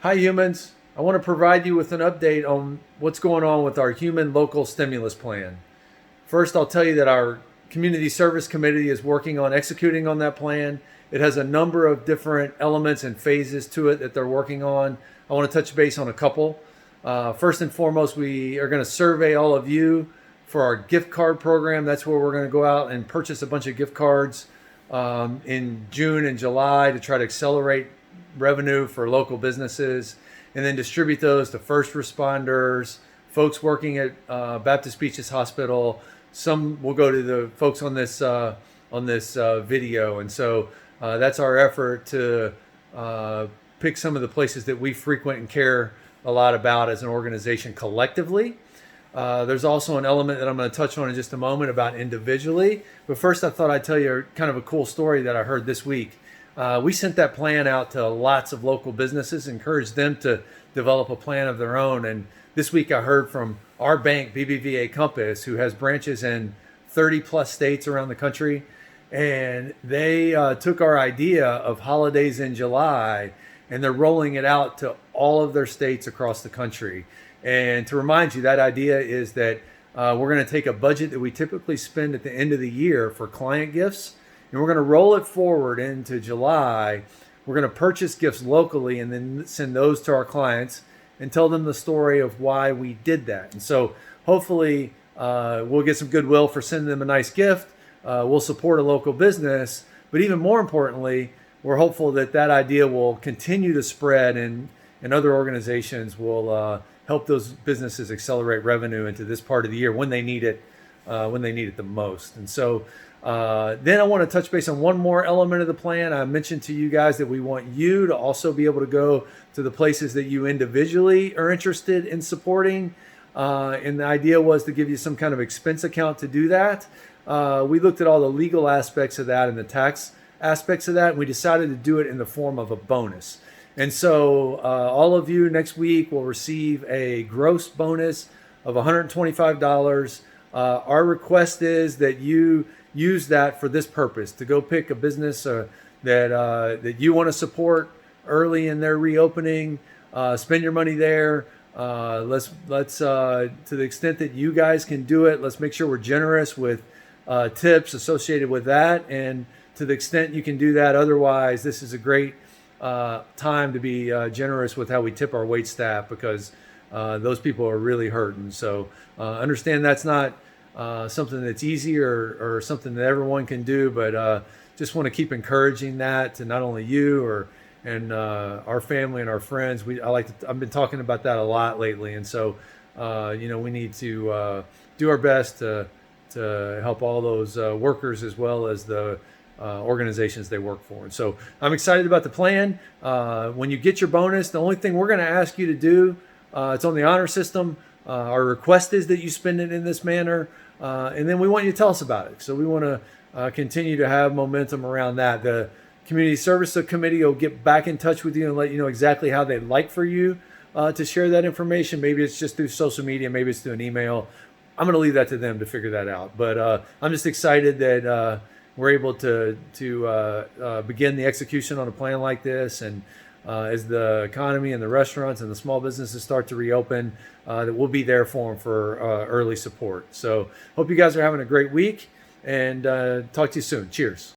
Hi, humans. I want to provide you with an update on what's going on with our human local stimulus plan. First, I'll tell you that our Community Service Committee is working on executing on that plan. It has a number of different elements and phases to it that they're working on. I want to touch base on a couple. First and foremost, we are going to survey all of you for our gift card program. That's where we're going to go out and purchase a bunch of gift cards in June and July to try to accelerate revenue for local businesses, and then distribute those to first responders, folks working at Baptist Beaches Hospital. Some will go to the folks on this video, and so that's our effort to pick some of the places that we frequent and care a lot about as an organization collectively. There's also an element that I'm going to touch on in just a moment about individually. But first, I thought I'd tell you kind of a cool story that I heard this week. We sent that plan out to lots of local businesses, encouraged them to develop a plan of their own. And this week I heard from our bank, BBVA Compass, who has branches in 30 plus states around the country. And they took our idea of holidays in July and they're rolling it out to all of their states across the country. And to remind you, that idea is that we're going to take a budget that we typically spend at the end of the year for client gifts, and we're going to roll it forward into July. We're going to purchase gifts locally and then send those to our clients and tell them the story of why we did that. And so hopefully we'll get some goodwill for sending them a nice gift. We'll support a local business. But even more importantly, we're hopeful that that idea will continue to spread and other organizations will help those businesses accelerate revenue into this part of the year when they need it the most. And so then I want to touch base on one more element of the plan. I mentioned to you guys that we want you to also be able to go to the places that you individually are interested in supporting. And the idea was to give you some kind of expense account to do that. We looked at all the legal aspects of that and the tax aspects of that, and we decided to do it in the form of a bonus. And so all of you next week will receive a gross bonus of $125. Our request is that you use that for this purpose, to go pick a business that you want to support early in their reopening. Spend your money there. Let's to the extent that you guys can do it, let's make sure we're generous with tips associated with that. And to the extent you can do that, otherwise, this is a great time to be generous with how we tip our wait staff, because those people are really hurting. So understand that's not something that's easy or something that everyone can do, but just want to keep encouraging that to not only you and our family and our friends. I've been talking about that a lot lately, and so we need to do our best to help all those workers as well as the organizations they work for. And so I'm excited about the plan. When you get your bonus, the only thing we're going to ask you to do, it's on the honor system. Our request is that you spend it in this manner. And then we want you to tell us about it. So we want to continue to have momentum around that. The Community Service Committee will get back in touch with you and let you know exactly how they'd like for you to share that information. Maybe it's just through social media. Maybe it's through an email. I'm going to leave that to them to figure that out. But I'm just excited that we're able to begin the execution on a plan like this. And as the economy and the restaurants and the small businesses start to reopen, that we'll be there for them for early support. So hope you guys are having a great week, and talk to you soon. Cheers.